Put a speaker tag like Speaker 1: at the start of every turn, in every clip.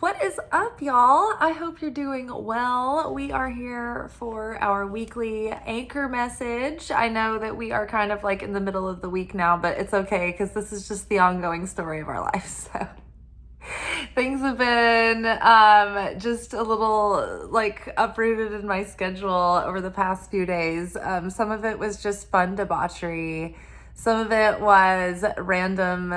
Speaker 1: What is up, y'all? I hope you're doing well. We are here for our weekly anchor message. I know that we are kind of like in the middle of the week now, but it's okay because this is just the ongoing story of our life. So things have been just a little like uprooted in my schedule over the past few days. Some of it was just fun debauchery. Some of it was random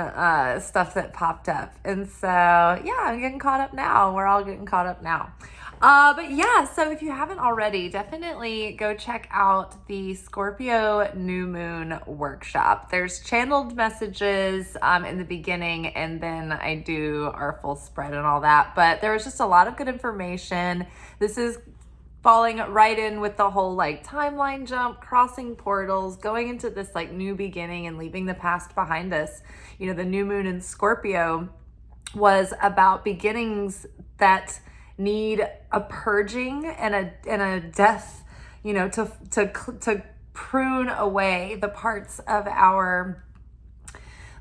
Speaker 1: stuff that popped up. And so, yeah, I'm getting caught up now. We're all getting caught up now. But yeah, so if you haven't already, definitely go check out the Scorpio New Moon workshop. There's channeled messages in the beginning, and then I do our full spread and all that. But there was just a lot of good information. This is falling right in with the whole like timeline jump, crossing portals, going into this like new beginning and leaving the past behind us. You know, the new moon in Scorpio was about beginnings that need a purging and a death, you know, to prune away the parts of our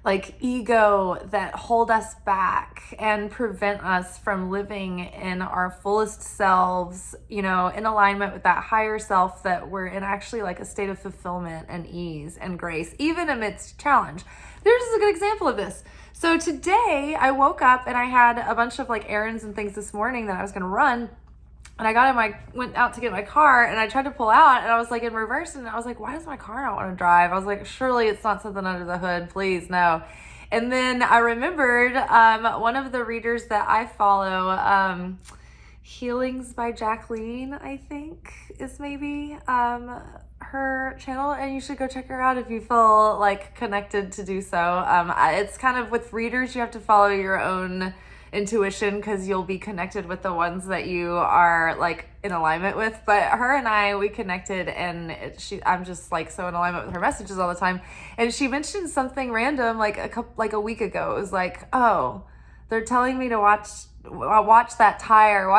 Speaker 1: like ego that hold us back and prevent us from living in our fullest selves, you know, in alignment with that higher self, that we're in actually like a state of fulfillment and ease and grace, even amidst challenge. There's a good example of this. So today I woke up and I had a bunch of like errands and things this morning that I was going to run. And I went out to get my car and I tried to pull out and I was like in reverse and I was like, why does my car not want to drive? I was like, surely it's not something under the hood, please, no. And then I remembered one of the readers that I follow, Healings by Jacqueline, I think is maybe her channel, and you should go check her out if you feel like connected to do so. It's kind of with readers, you have to follow your own intuition because you'll be connected with the ones that you are like in alignment with. But her and I, we connected, and I'm just like so in alignment with her messages all the time. And she mentioned something random like a week ago. It was like, oh, they're telling me to watch that tire,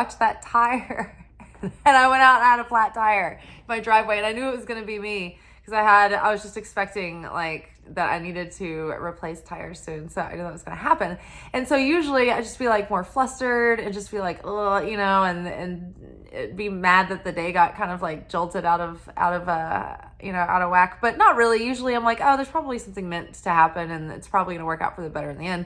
Speaker 1: and I went out and I had a flat tire in my driveway, and I knew it was gonna be me because I was just expecting like that I needed to replace tires soon. So I knew that was going to happen. And so usually I just be like more flustered and just be like, oh, you know, and be mad that the day got kind of like jolted out of whack, but not really. Usually I'm like, oh, there's probably something meant to happen and it's probably going to work out for the better in the end.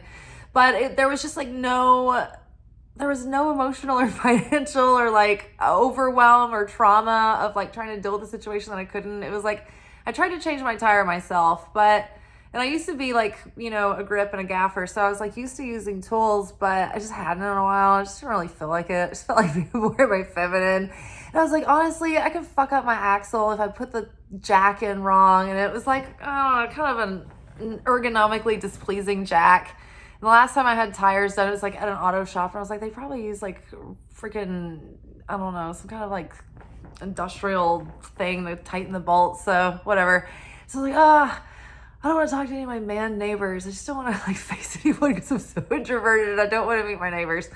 Speaker 1: But there was just like there was no emotional or financial or like overwhelm or trauma of like trying to deal with the situation that I couldn't. It was like, I tried to change my tire myself, and I used to be like, you know, a grip and a gaffer. So I was like used to using tools, but I just hadn't in a while. I just didn't really feel like it. I just felt like being more my feminine. And I was like, honestly, I could fuck up my axle if I put the jack in wrong. And it was like, kind of an ergonomically displeasing jack. And the last time I had tires done, it was like at an auto shop. And I was like, they probably use like freaking, I don't know, some kind of like industrial thing to tighten the bolts, so whatever. So I was like, I don't want to talk to any of my man neighbors. I just don't want to like face anyone because I'm so introverted and I don't want to meet my neighbors.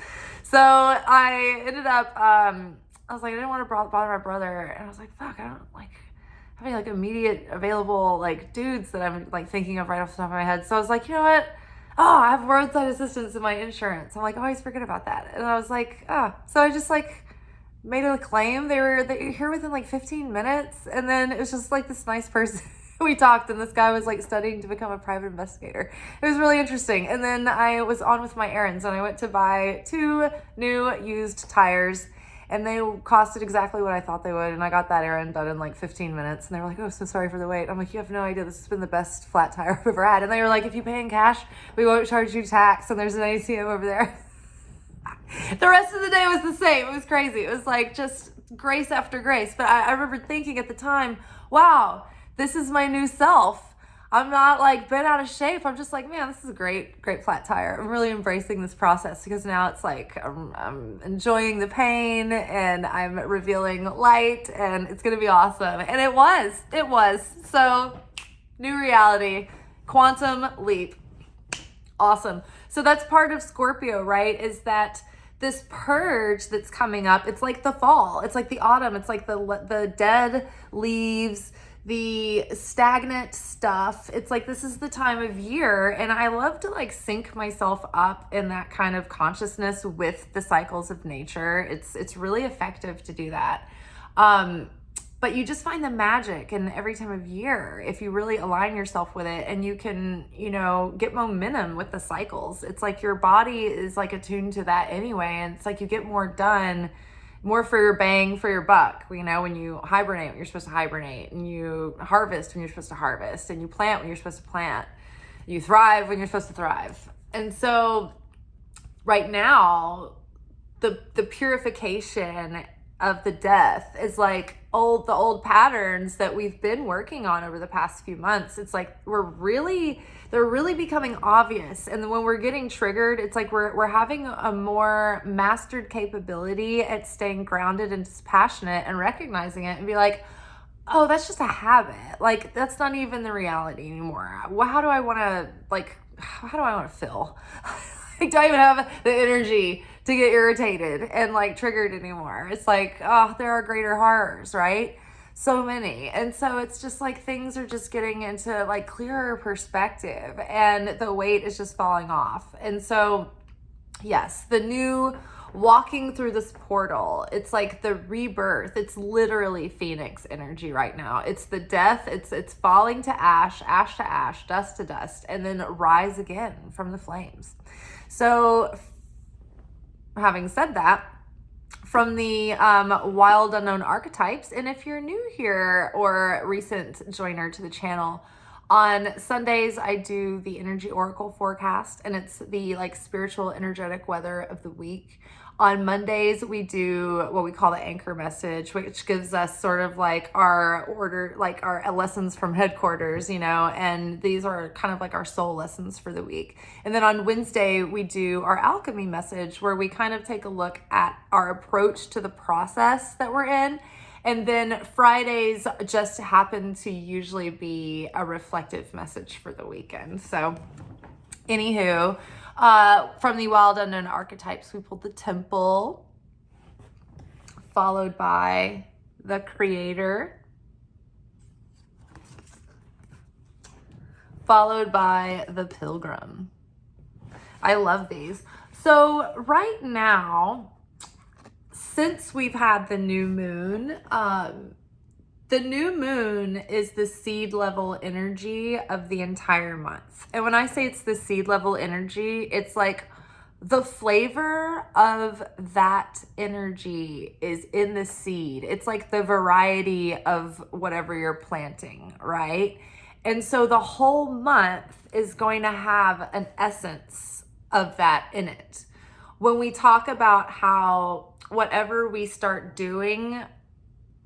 Speaker 1: So I ended up, I was like, I didn't want to bother my brother, and I was like, fuck, I don't like having like immediate available like dudes that I'm like thinking of right off the top of my head. So I was like, you know what? Oh, I have roadside assistance in my insurance. I'm like, I always forget about that. And I was like, so I just like made a claim. They were here within like 15 minutes. And then it was just like this nice person. We talked, and this guy was like studying to become a private investigator. It was really interesting. And then I was on with my errands, and I went to buy 2 new used tires, and they costed exactly what I thought they would. And I got that errand done in like 15 minutes. And they were like, oh, so sorry for the wait. I'm like, you have no idea. This has been the best flat tire I've ever had. And they were like, if you pay in cash, we won't charge you tax. And there's an ATM over there. The rest of the day was the same. It was crazy. It was like just grace after grace. But I remember thinking at the time, wow, this is my new self. I'm not like bent out of shape. I'm just like, man, this is a great flat tire. I'm really embracing this process because now it's like I'm enjoying the pain and I'm revealing light, and it's going to be awesome. And it was. So new reality, quantum leap. Awesome. So that's part of Scorpio, right? Is that this purge that's coming up? It's like the fall. It's like the autumn. It's like the dead leaves, the stagnant stuff. It's like, this is the time of year, and I love to like sync myself up in that kind of consciousness with the cycles of nature. It's really effective to do that. But you just find the magic in every time of year if you really align yourself with it, and you can, get momentum with the cycles. It's like your body is like attuned to that anyway, and it's like you get more done, more for your bang for your buck. When you hibernate when you're supposed to hibernate, and you harvest when you're supposed to harvest, and you plant when you're supposed to plant, you thrive when you're supposed to thrive. And so right now, the purification of the death is like the old patterns that we've been working on over the past few months. It's like they're really becoming obvious. And then when we're getting triggered, it's like we're having a more mastered capability at staying grounded and dispassionate and recognizing it and be like, oh, that's just a habit. Like, that's not even the reality anymore. How do I want to feel? Like, do I even have the energy to get irritated and like triggered anymore? It's like, oh, there are greater horrors, right? So many. And so it's just like things are just getting into like clearer perspective, and the weight is just falling off. And so, yes, the new walking through this portal, it's like the rebirth. It's literally Phoenix energy right now. It's the death. It's falling to ash to ash, dust to dust, and then rise again from the flames. So having said that, from the wild unknown archetypes, and if you're new here or recent joiner to the channel, on Sundays I do the energy oracle forecast, and it's the like spiritual energetic weather of the week. On Mondays we do what we call the anchor message, which gives us sort of like our order, like our lessons from headquarters, and these are kind of like our soul lessons for the week. And then on Wednesday we do our alchemy message, where we kind of take a look at our approach to the process that we're in. And then Fridays just happen to usually be a reflective message for the weekend. So anywho, from the wild unknown archetypes, we pulled the temple, followed by the creator, followed by the pilgrim. I love these. So right now, since we've had the new moon is the seed level energy of the entire month. And when I say it's the seed level energy, it's like the flavor of that energy is in the seed. It's like the variety of whatever you're planting, right? And so the whole month is going to have an essence of that in it. When we talk about how whatever we start doing,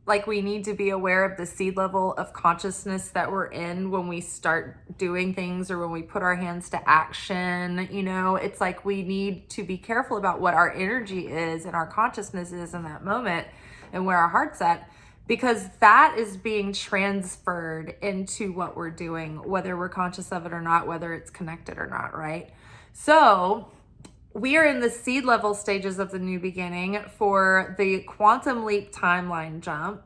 Speaker 1: like we need to be aware of the seed level of consciousness that we're in when we start doing things, or when we put our hands to action, it's like we need to be careful about what our energy is and our consciousness is in that moment, and where our heart's at, because that is being transferred into what we're doing, whether we're conscious of it or not, whether it's connected or not, right? So we are in the seed level stages of the new beginning for the quantum leap timeline jump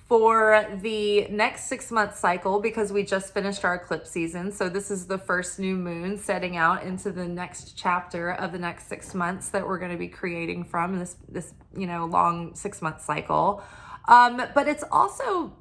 Speaker 1: for the next 6-month cycle, because we just finished our eclipse season. So this is the first new moon setting out into the next chapter of the next 6 months that we're going to be creating from this long 6-month cycle. But it's also,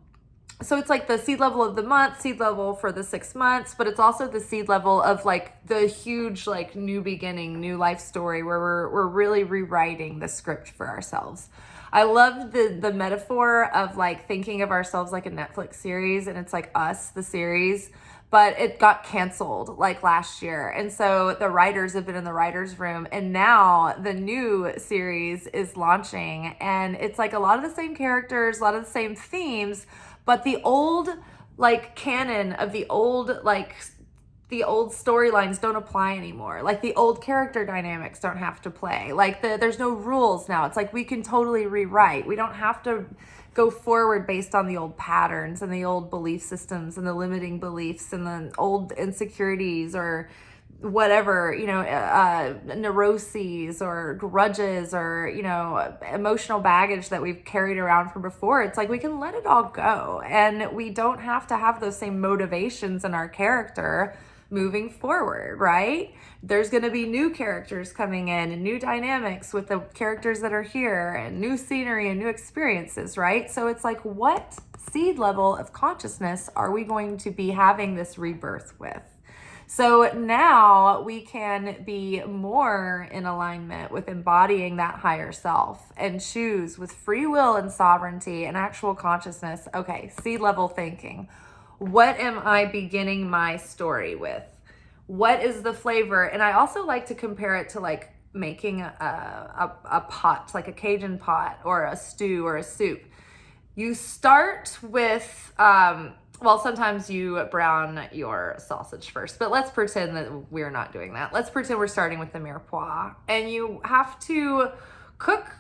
Speaker 1: so it's like the seed level of the month, seed level for the 6 months, but it's also the seed level of like the huge, like new beginning, new life story, where we're really rewriting the script for ourselves. I love the metaphor of like thinking of ourselves like a Netflix series, and it's like Us, the series, but it got canceled like last year. And so the writers have been in the writer's room, and now the new series is launching, and it's like a lot of the same characters, a lot of the same themes, but the old like canon of the old storylines don't apply anymore. Like the old character dynamics don't have to play. Like there's no rules now. It's like we can totally rewrite. We don't have to go forward based on the old patterns and the old belief systems and the limiting beliefs and the old insecurities or whatever, neuroses or grudges or, emotional baggage that we've carried around from before. It's like we can let it all go, and we don't have to have those same motivations in our character moving forward, right? There's going to be new characters coming in and new dynamics with the characters that are here and new scenery and new experiences, right? So it's like, what seed level of consciousness are we going to be having this rebirth with? So now we can be more in alignment with embodying that higher self and choose with free will and sovereignty and actual consciousness. Okay, seed level thinking. What am I beginning my story with? What is the flavor? And I also like to compare it to like making a pot, like a Cajun pot or a stew or a soup. You start with, sometimes you brown your sausage first, but let's pretend that we're not doing that. Let's pretend we're starting with the mirepoix, and you have to cook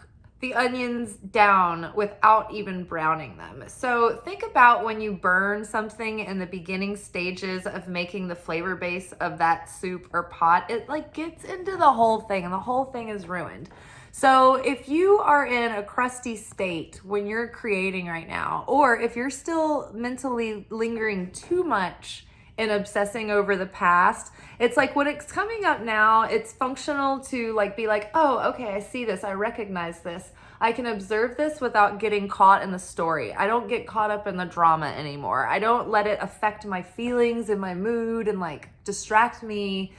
Speaker 1: the onions down without even browning them. So think about when you burn something in the beginning stages of making the flavor base of that soup or pot, it like gets into the whole thing and the whole thing is ruined. So if you are in a crusty state when you're creating right now, or if you're still mentally lingering too much and obsessing over the past, it's like when it's coming up now, it's functional to like be like, oh, okay, I see this, I recognize this. I can observe this without getting caught in the story. I don't get caught up in the drama anymore. I don't let it affect my feelings and my mood and like distract me,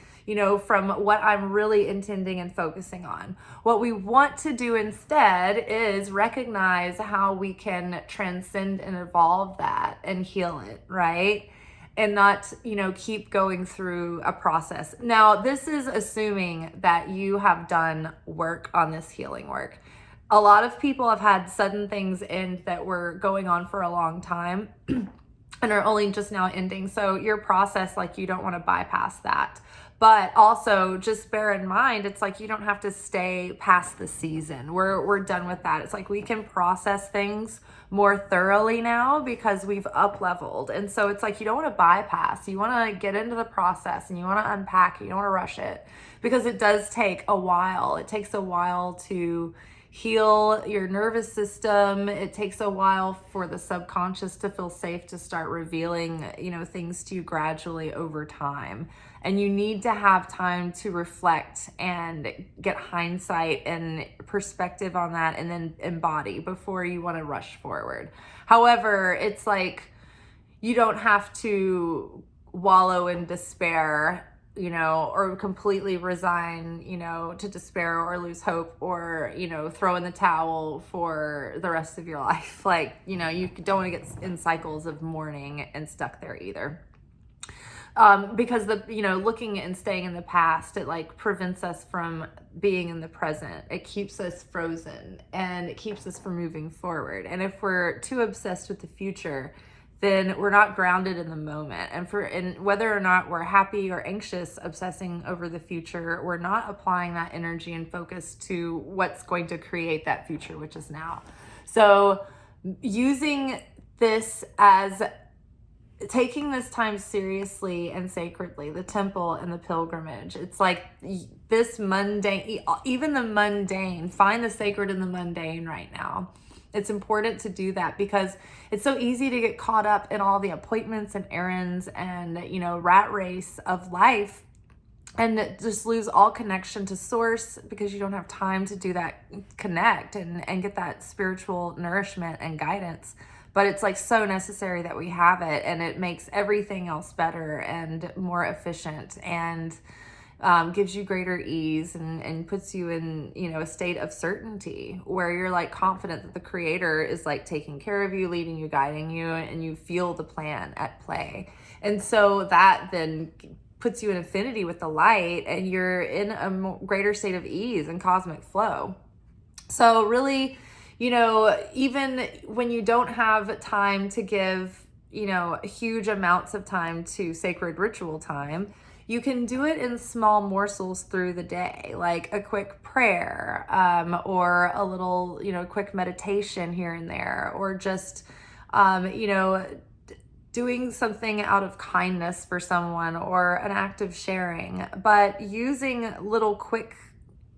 Speaker 1: from what I'm really intending and focusing on. What we want to do instead is recognize how we can transcend and evolve that and heal it, right? And not, keep going through a process. Now, this is assuming that you have done work on this healing work. A lot of people have had sudden things end that were going on for a long time and are only just now ending. So your process, like, you don't want to bypass that. But also just bear in mind, it's like you don't have to stay past the season. We're done with that. It's like we can process things more thoroughly now because we've up leveled. And so it's like you don't want to bypass. You want to get into the process and you want to unpack it. You don't want to rush it because it does take a while. It takes a while to heal your nervous system. It takes a while for the subconscious to feel safe to start revealing, things to you gradually over time. And you need to have time to reflect and get hindsight and perspective on that and then embody before you want to rush forward. However, it's like you don't have to wallow in despair, or completely resign, to despair or lose hope or, throw in the towel for the rest of your life. Like, you don't want to get in cycles of mourning and stuck there either. Because looking and staying in the past, it like prevents us from being in the present. It keeps us frozen and it keeps us from moving forward. And if we're too obsessed with the future, then we're not grounded in the moment. And whether or not we're happy or anxious, obsessing over the future, we're not applying that energy and focus to what's going to create that future, which is now. So using this as taking this time seriously and sacredly, the temple and the pilgrimage. It's like this mundane, even the mundane, find the sacred in the mundane right now. It's important to do that because it's so easy to get caught up in all the appointments and errands and, rat race of life and just lose all connection to source because you don't have time to do that, connect and get that spiritual nourishment and guidance. But it's like so necessary that we have it, and it makes everything else better and more efficient and gives you greater ease and puts you in, a state of certainty where you're like confident that the creator is like taking care of you, leading you, guiding you, and you feel the plan at play. And so that then puts you in affinity with the light and you're in a greater state of ease and cosmic flow. So really, even when you don't have time to give, huge amounts of time to sacred ritual time, you can do it in small morsels through the day, like a quick prayer, or a little, quick meditation here and there, or just, doing something out of kindness for someone or an act of sharing, but using little quick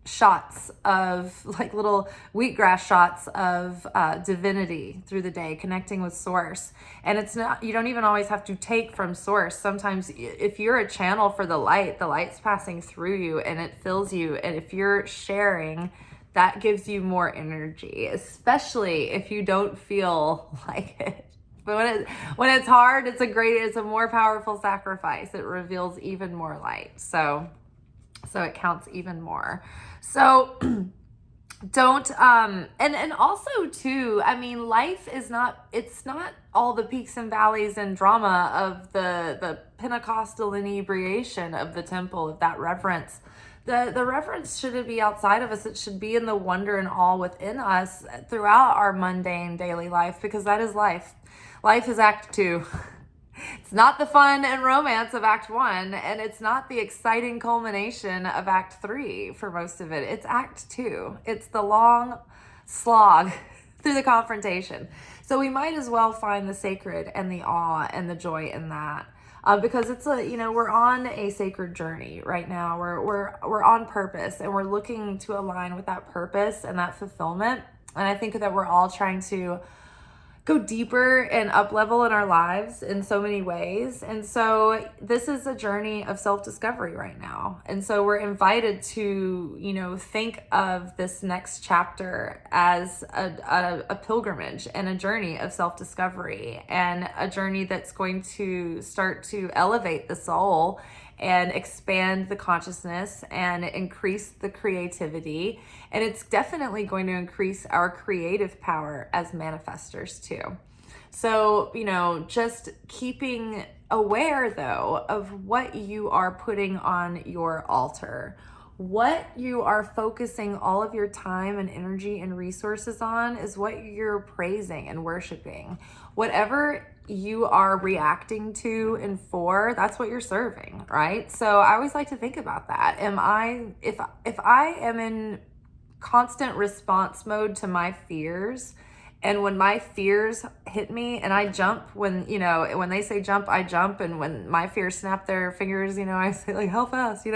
Speaker 1: shots of like little wheatgrass shots of divinity through the day, connecting with source. And it's not, you don't even always have to take from source. Sometimes if you're a channel for the light's passing through you and it fills you. And if you're sharing, that gives you more energy, especially if you don't feel like it. But when it's hard, it's a more powerful sacrifice. It reveals even more light. So it counts even more. So don't, and also too, I mean, life is it's not all the peaks and valleys and drama of the Pentecostal inebriation of the temple, of that reverence. The reverence shouldn't be outside of us. It should be in the wonder and awe within us throughout our mundane daily life, because that is life. Life is Act 2. It's not the fun and romance of Act 1, and it's not the exciting culmination of Act 3 for most of it. It's Act 2. It's the long slog through the confrontation. So we might as well find the sacred and the awe and the joy in that. Because it's we're on a sacred journey right now. We're on purpose, and we're looking to align with that purpose and that fulfillment. And I think that we're all trying to go deeper and up level in our lives in so many ways. And so this is a journey of self-discovery right now. And so we're invited to, think of this next chapter as a pilgrimage and a journey of self-discovery, and a journey that's going to start to elevate the soul and expand the consciousness and increase the creativity. And it's definitely going to increase our creative power as manifestors too. So, just keeping aware though of what you are putting on your altar, what you are focusing all of your time and energy and resources on is what you're praising and worshiping. Whatever you are reacting to and for, that's what you're serving, right? So I always like to think about that. If I am in constant response mode to my fears, and when my fears hit me and I jump, when they say jump, I jump, and when my fears snap their fingers, I say like, how fast,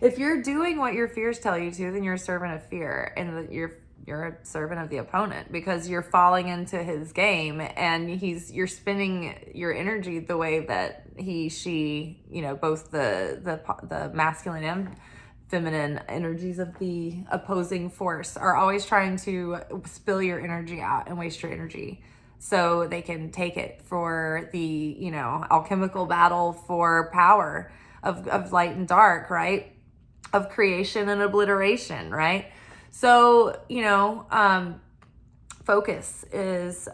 Speaker 1: if you're doing what your fears tell you to, then you're a servant of fear, and you're a servant of the opponent, because you're falling into his game, and you're spinning your energy the way that she, both the masculine and feminine energies of the opposing force are always trying to spill your energy out and waste your energy so they can take it for the, alchemical battle for power of light and dark, right? Of creation and obliteration, right? So, focus is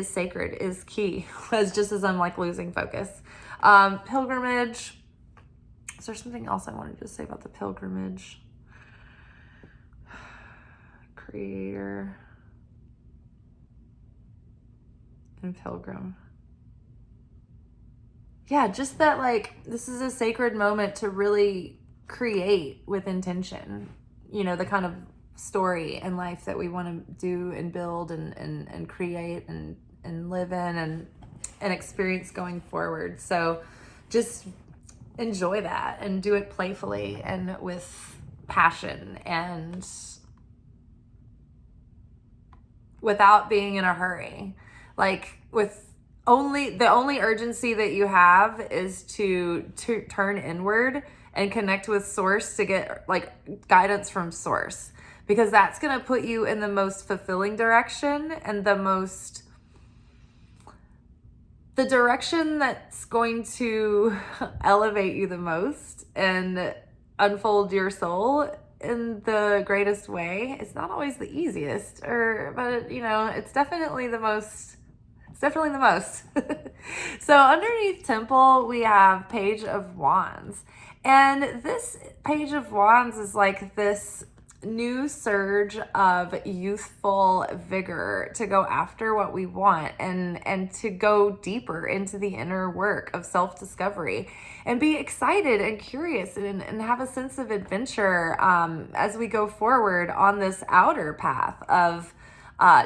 Speaker 1: sacred, is key, just as I'm like losing focus. Pilgrimage. Is there something else I wanted to say about the pilgrimage? Creator and pilgrim. Yeah, just that this is a sacred moment to really create with intention, the kind of story and life that we want to do and build and create and live in and experience going forward. So just enjoy that and do it playfully and with passion and without being in a hurry. The only urgency that you have is to turn inward and connect with source, to get guidance from source, because that's going to put you in the most fulfilling direction and the direction that's going to elevate you the most and unfold your soul in the greatest way. It's not always the easiest, but it's definitely the most. It's definitely the most. So underneath Temple, we have Page of Wands. And this Page of Wands is like this new surge of youthful vigor to go after what we want and to go deeper into the inner work of self-discovery and be excited and curious and have a sense of adventure as we go forward on this outer path of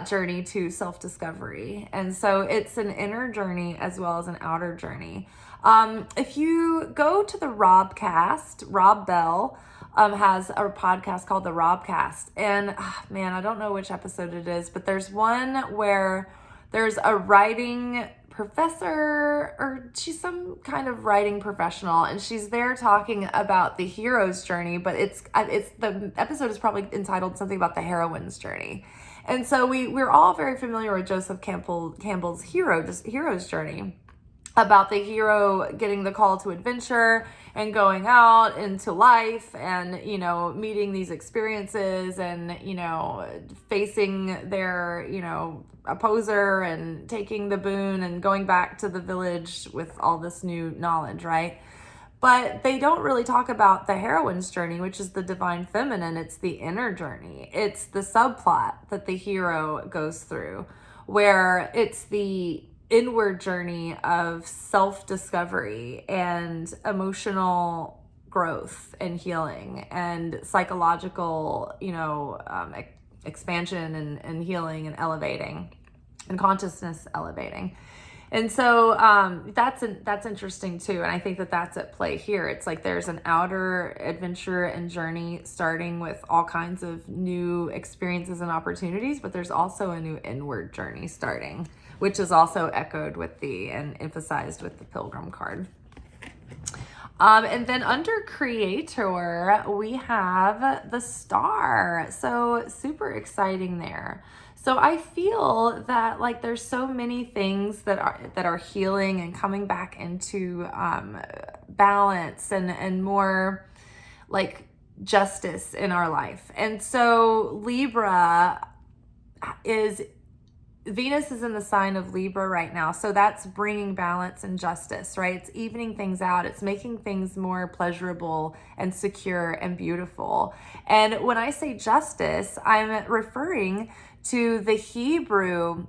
Speaker 1: journey to self-discovery. And so it's an inner journey as well as an outer journey. If you go to the Robcast, Rob Bell has a podcast called the Robcast. And man, I don't know which episode it is, but there's one where there's a writing professor, or she's some kind of writing professional, and she's there talking about the hero's journey, but it's the episode is probably entitled something about the heroine's journey. And so we're all very familiar with Joseph Campbell's hero's journey, about the hero getting the call to adventure and going out into life and, meeting these experiences and, facing their, opposer and taking the boon and going back to the village with all this new knowledge, right? But they don't really talk about the heroine's journey, which is the divine feminine. It's the inner journey. It's the subplot that the hero goes through, where it's the inward journey of self-discovery and emotional growth and healing and psychological, expansion and healing and elevating and consciousness elevating. And so that's interesting too. And I think that that's at play here. It's like there's an outer adventure and journey starting with all kinds of new experiences and opportunities, but there's also a new inward journey starting, which is also echoed with and emphasized with the Pilgrim card. And then under Creator, we have the Star. So super exciting there. So I feel that like there's so many things that are healing and coming back into balance and more like justice in our life. And so Venus is in the sign of Libra right now. So that's bringing balance and justice, right? It's evening things out. It's making things more pleasurable and secure and beautiful. And when I say justice, I'm referring to the Hebrew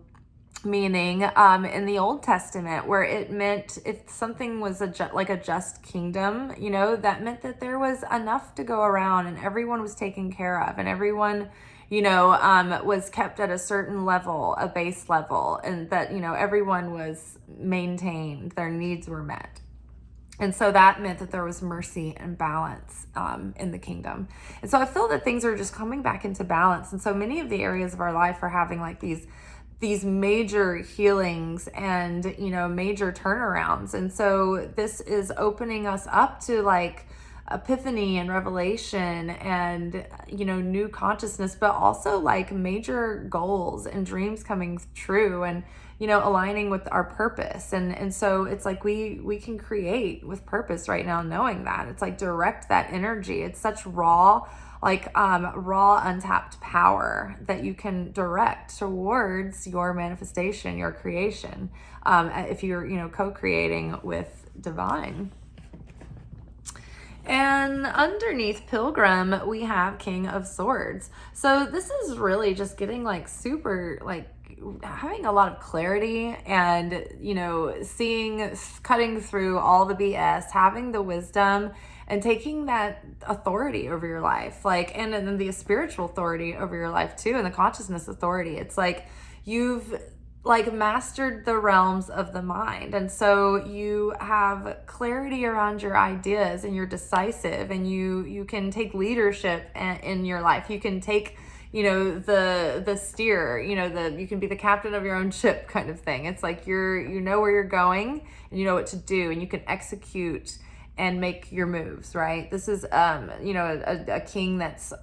Speaker 1: meaning in the Old Testament, where it meant if something was like a just kingdom, that meant that there was enough to go around and everyone was taken care of and everyone was kept at a certain level, a base level, and that, everyone was maintained, their needs were met. And so that meant that there was mercy and balance in the kingdom. And so I feel that things are just coming back into balance. And so many of the areas of our life are having like these major healings and, major turnarounds. And so this is opening us up to like epiphany and revelation and, new consciousness, but also like major goals and dreams coming true and, aligning with our purpose. And so it's like we can create with purpose right now, knowing that. It's like direct that energy. It's such raw untapped power that you can direct towards your manifestation, your creation, if you're, co-creating with divine. And underneath Pilgrim, we have King of Swords. So this is really just getting like super, like having a lot of clarity and, cutting through all the BS, having the wisdom and taking that authority over your life, like, and then the spiritual authority over your life too, and the consciousness authority. It's like you've like mastered the realms of the mind. And so you have clarity around your ideas and you're decisive and you can take leadership in your life. You can take, the steer, you can be the captain of your own ship kind of thing. It's like you know where you're going and you know what to do and you can execute and make your moves, right? This is, a king that's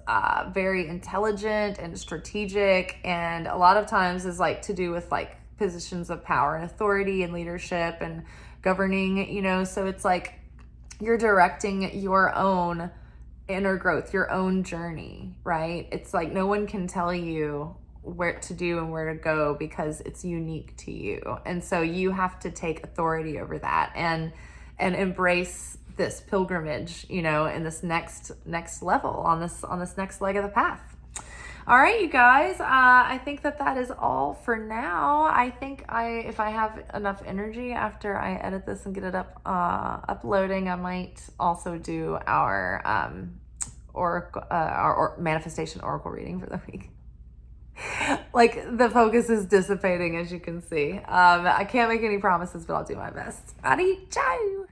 Speaker 1: very intelligent and strategic, and a lot of times is like to do with like positions of power and authority and leadership and governing, so it's like you're directing your own inner growth, your own journey, right? It's like no one can tell you what to do and where to go because it's unique to you. And so you have to take authority over that and embrace this pilgrimage, in this next level on this next leg of the path. All right, you guys, I think that is all for now. I think if I have enough energy after I edit this and get it uploading, I might also do our manifestation oracle reading for the week. Like the focus is dissipating, as you can see. I can't make any promises, but I'll do my best. Ciao.